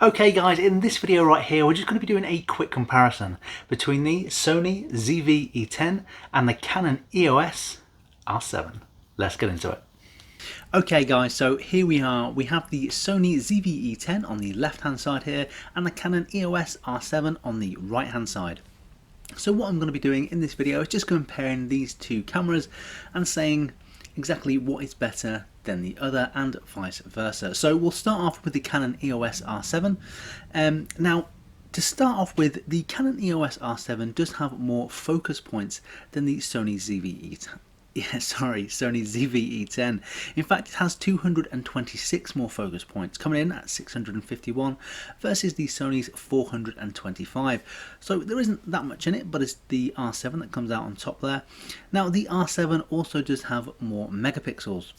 Okay guys, in this video right here, we're just going to be doing a quick comparison between the Sony ZV-E10 and the Canon EOS R7. Let's get into it. Okay guys, so here we are. We have the Sony ZV-E10 on the left hand side here and the Canon EOS R7 on the right hand side. So what I'm going to be doing in this video is just comparing these two cameras and saying exactly what is better than the other and vice versa. So we'll start off with the Canon EOS R7. Now, to start off with, the Canon EOS R7 does have more focus points than the Sony ZV-E10. Sony ZV-E10. In fact, it has 226 more focus points, coming in at 651 versus the Sony's 425. So there isn't that much in it, but it's the R7 that comes out on top there. Now, the R7 also does have more megapixels,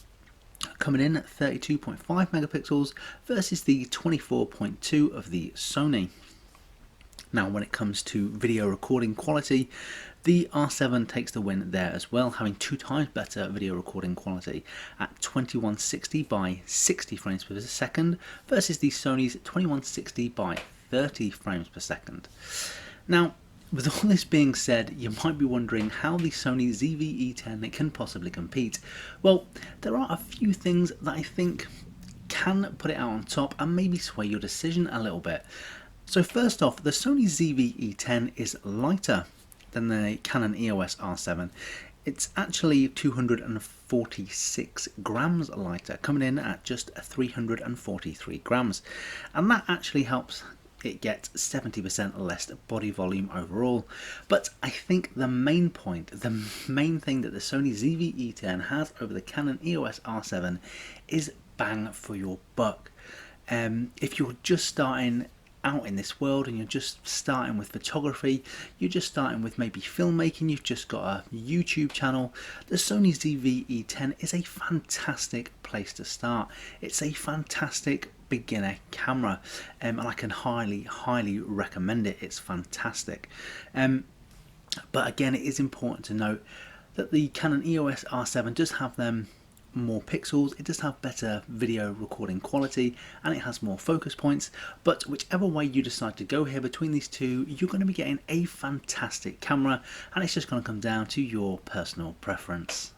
coming in at 32.5 megapixels versus the 24.2 of the Sony. Now, when it comes to video recording quality, the R7 takes the win there as well, having 2 times better video recording quality at 2160 by 60 frames per second versus the Sony's 2160 by 30 frames per second. Now, with all this being said, you might be wondering how the Sony ZV-E10 can possibly compete. Well, there are a few things that I think can put it out on top and maybe sway your decision a little bit. So first off, the Sony ZV-E10 is lighter than the Canon EOS R7. It's actually 246 grams lighter, coming in at just 343 grams. And that actually helps it get 70% less body volume overall. But I think the main point, the main thing that the Sony ZV-E10 has over the Canon EOS R7 is bang for your buck. If you're just starting out in this world and you're just starting with photography, you're just starting with maybe filmmaking, you've just got a YouTube channel, the Sony ZV-E10 is a fantastic place to start. It's a fantastic beginner camera, and I can highly recommend it. It's fantastic. But again, it is important to note that the Canon EOS R7 does have them more pixels, it does have better video recording quality, and it has more focus points. But whichever way you decide to go here between these two, you're going to be getting a fantastic camera, and it's just going to come down to your personal preference.